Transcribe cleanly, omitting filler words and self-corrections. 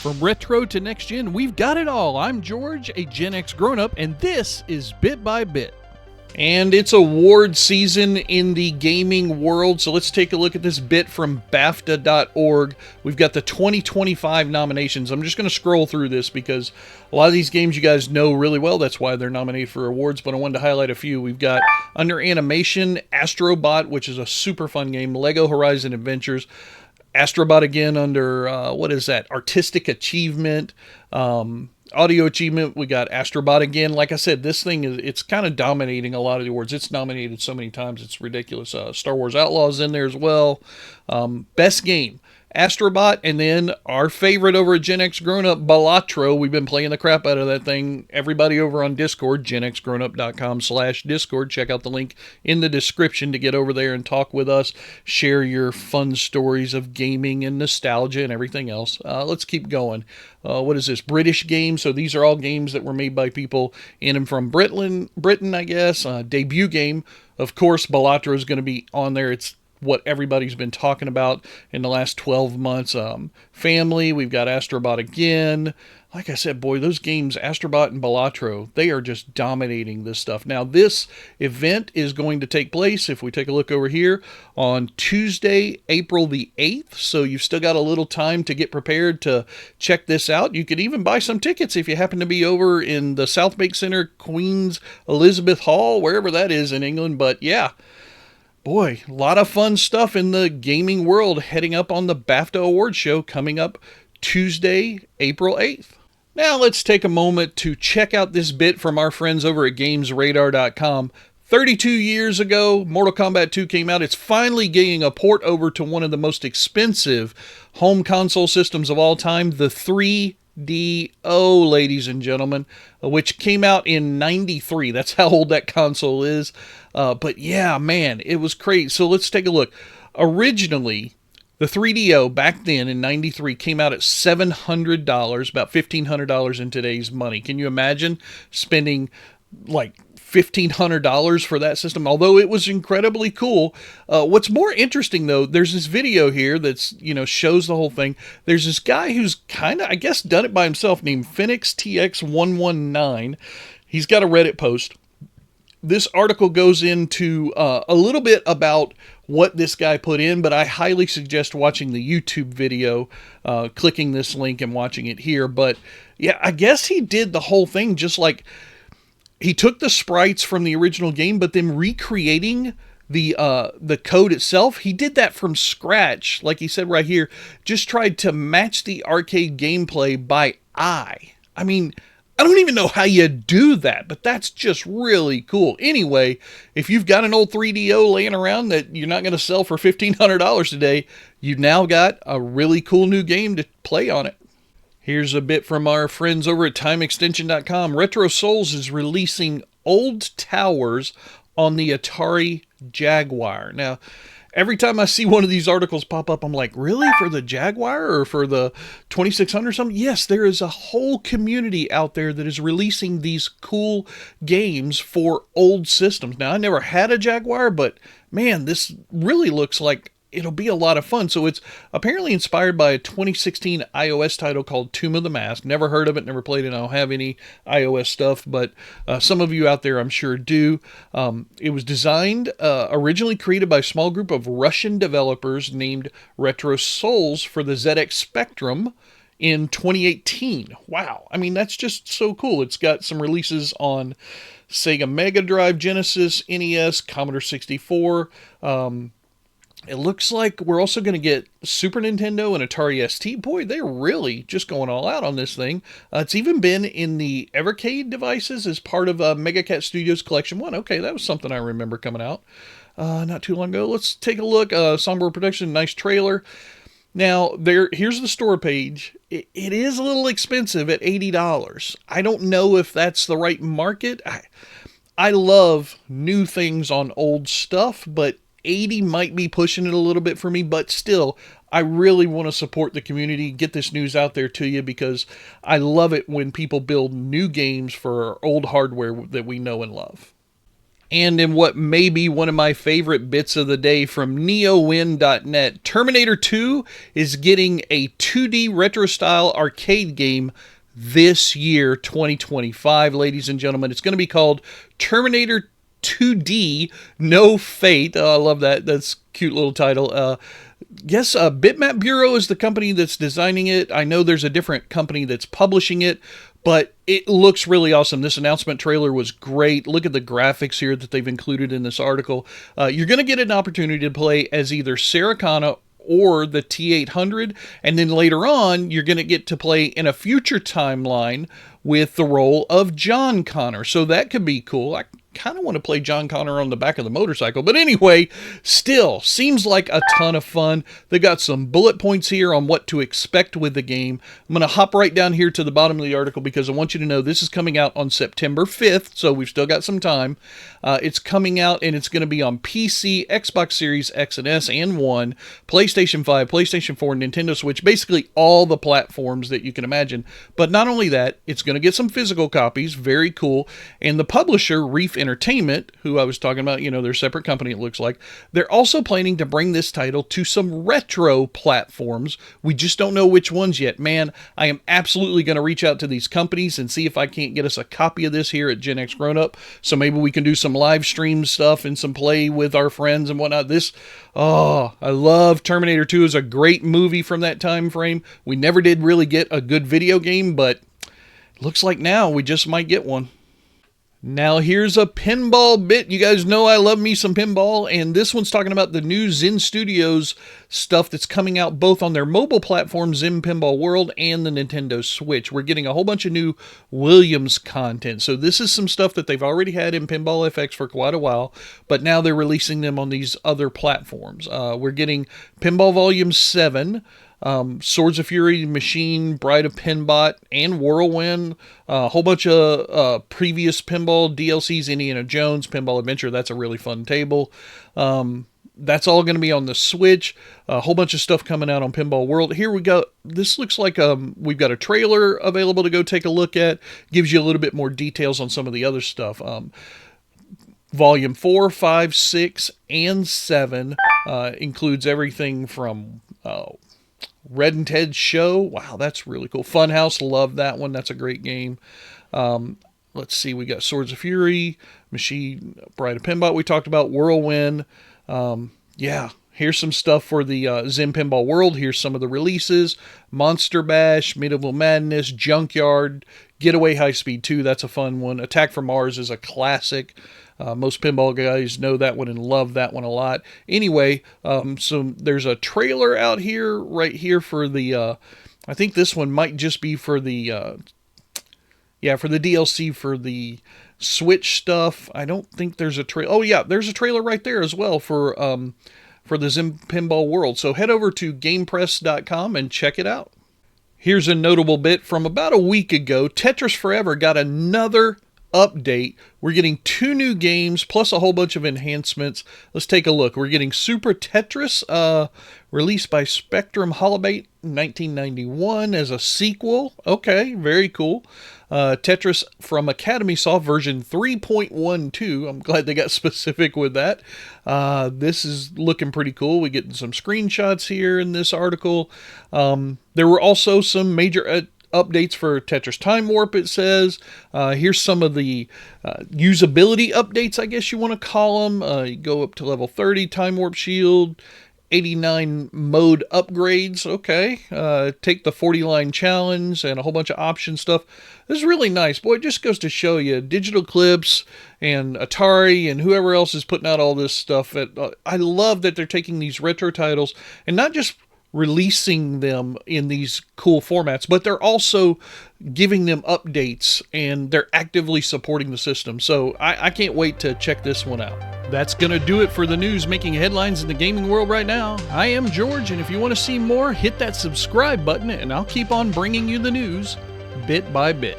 From retro to next gen, we've got it all. I'm George, a Gen X grown-up, and this is Bit by Bit. And it's award season in the gaming world, so let's take a look at this bit from BAFTA.org. We've got the 2025 nominations. I'm just going to scroll through this because a lot of these games you guys know really well. That's why they're nominated for awards, but I wanted to highlight a few. We've got under animation, Astrobot, which is a super fun game, Lego Horizon Adventures, Astrobot again under, artistic achievement, audio achievement. We got Astrobot again. Like I said, this thing it's kind of dominating a lot of the awards. It's nominated so many times, it's ridiculous. Star Wars Outlaws in there as well. Best game, Astrobot, and then our favorite over at GenXGrownUp, Balatro. We've been playing the crap out of that thing. Everybody over on Discord, genxgrownup.com/Discord. Check out the link in the description to get over there and talk with us. Share your fun stories of gaming and nostalgia and everything else. Let's keep going. What is this? British games. So these are all games that were made by people in and from Britain, I guess. Debut game. Of course, Balatro is going to be on there. It's what everybody's been talking about in the last 12 months. Family, we've got Astrobot again. Like I said, boy, those games, Astrobot and Balatro, they are just dominating this stuff. Now, this event is going to take place, if we take a look over here, on Tuesday, April the 8th. So you've still got a little time to get prepared to check this out. You could even buy some tickets if you happen to be over in the South Bank Center, Queen's Elizabeth Hall, wherever that is in England. But yeah, boy, a lot of fun stuff in the gaming world heading up on the BAFTA Awards show coming up Tuesday, April 8th. Now let's take a moment to check out this bit from our friends over at GamesRadar.com. 32 years ago, Mortal Kombat II came out. It's finally getting a port over to one of the most expensive home console systems of all time, the 3DO, ladies and gentlemen, which came out in 93. That's how old that console is. But yeah, man, it was crazy. So let's take a look. Originally, the 3DO back then in 93 came out at $700, about $1,500 in today's money. Can you imagine spending like $1,500 for that system? Although it was incredibly cool. What's more interesting though, there's this video here that's, shows the whole thing. There's this guy who's kind of, I guess, done it by himself named PhoenixTX119. He's got a Reddit post. This article goes into a little bit about what this guy put in, but I highly suggest watching the YouTube video, clicking this link and watching it here. But yeah, I guess he did the whole thing just like he took the sprites from the original game, but then recreating the code itself, he did that from scratch. Like he said right here, just tried to match the arcade gameplay by eye. I mean, I don't even know how you do that, but that's just really cool. Anyway, if you've got an old 3DO laying around that you're not going to sell for $1,500 today, you've now got a really cool new game to play on it. Here's a bit from our friends over at TimeExtension.com. RetroSouls is releasing Old Towers on the Atari Jaguar. Now, every time I see one of these articles pop up, I'm like, really? For the Jaguar or for the 2600 or something? Yes, there is a whole community out there that is releasing these cool games for old systems. Now, I never had a Jaguar, but man, this really looks like it'll be a lot of fun. So it's apparently inspired by a 2016 iOS title called Tomb of the Mask. Never heard of it, never played it. I don't have any iOS stuff, but some of you out there I'm sure do. It was designed, originally created by a small group of Russian developers named RetroSouls for the ZX Spectrum in 2018. Wow. I mean, that's just so cool. It's got some releases on Sega Mega Drive, Genesis, NES, Commodore 64, it looks like we're also going to get Super Nintendo and Atari ST. Boy, they're really just going all out on this thing. It's even been in the Evercade devices as part of Mega Cat Studios Collection 1. Okay, that was something I remember coming out not too long ago. Let's take a look. Songbird Production, nice trailer. Now, here's the store page. It is a little expensive at $80. I don't know if that's the right market. I love new things on old stuff, but 80 might be pushing it a little bit for me, but still, I really want to support the community, get this news out there to you, because I love it when people build new games for old hardware that we know and love. And in what may be one of my favorite bits of the day from neowin.net, Terminator 2 is getting a 2D retro-style arcade game this year, 2025, ladies and gentlemen. It's going to be called Terminator 2D No Fate. Oh, I love that. That's a cute little title. Yes, Bitmap Bureau is the company that's designing it. I know there's a different company that's publishing it, but it looks really awesome. This announcement trailer was great. Look at the graphics here that they've included in this article. You're going to get an opportunity to play as either Sarah Connor or the T-800, and then later on, you're going to get to play in a future timeline with the role of John Connor. So that could be cool. I kind of want to play John Connor on the back of the motorcycle. But anyway, still seems like a ton of fun. They got some bullet points here on what to expect with the game. I'm going to hop right down here to the bottom of the article because I want you to know this is coming out on September 5th, so we've still got some time. It's coming out and it's going to be on PC, Xbox Series X and S and 1, PlayStation 5, PlayStation 4, Nintendo Switch, basically all the platforms that you can imagine. But not only that, it's going to get some physical copies, very cool, and the publisher, Reef Entertainment, who I was talking about, they're a separate company, it looks like, they're also planning to bring this title to some retro platforms. We just don't know which ones yet. Man, I am absolutely going to reach out to these companies and see if I can't get us a copy of this here at GenXGrownUp, so maybe we can do some live stream stuff and some play with our friends and whatnot. I love Terminator 2. Is a great movie from that time frame. We never did really get a good video game, but looks like now we just might get one. Now here's a pinball bit. You guys know I love me some pinball, and this one's talking about the new Zen Studios stuff that's coming out both on their mobile platform, Zen Pinball World, and the Nintendo Switch. We're getting a whole bunch of new Williams content. So this is some stuff that they've already had in Pinball FX for quite a while, but now they're releasing them on these other platforms. We're getting Pinball Volume 7, Swords of Fury, Machine, Bride of Pinbot, and Whirlwind. A whole bunch of previous pinball DLCs, Indiana Jones, Pinball Adventure. That's a really fun table. That's all going to be on the Switch. A whole bunch of stuff coming out on Pinball World. Here we go. This looks like we've got a trailer available to go take a look at. Gives you a little bit more details on some of the other stuff. Volume 4, 5, 6, and 7 includes everything from Red and Ted's Show. Wow, that's really cool. Funhouse, love that one. That's a great game. Let's see, we got Swords of Fury, Machine, Bride of Pinbot we talked about, Whirlwind. Here's some stuff for the Zen Pinball World. Here's some of the releases. Monster Bash, Medieval Madness, Junkyard, Getaway High Speed 2, that's a fun one. Attack from Mars is a classic. Most pinball guys know that one and love that one a lot. Anyway, so there's a trailer out here, right here for the, I think this one might just be for the, for the DLC for the Switch stuff. I don't think there's a trailer. Oh yeah, there's a trailer right there as well for the Zen Pinball World. So head over to GamePress.com and check it out. Here's a notable bit from about a week ago. Tetris Forever got another update. We're getting 2 new games plus a whole bunch of enhancements. Let's take a look. We're getting Super Tetris, released by Spectrum Holobate in 1991 as a sequel. Okay, very cool. Tetris from Academy Soft version 3.12. I'm glad they got specific with that. This is looking pretty cool. We get some screenshots here in this article. There were also some major updates for Tetris Time Warp, it says. Here's some of the usability updates, I guess you want to call them. You go up to level 30, Time Warp Shield, 89 mode upgrades. Okay. Take the 40 line challenge and a whole bunch of option stuff. This is really nice. Boy, it just goes to show you Digital Clips and Atari and whoever else is putting out all this stuff. I love that they're taking these retro titles and not just releasing them in these cool formats, but they're also giving them updates and they're actively supporting the system. So I can't wait to check this one out. That's going to do it for the news making headlines in the gaming world right now. I am George, and if you want to see more, hit that subscribe button and I'll keep on bringing you the news bit by bit.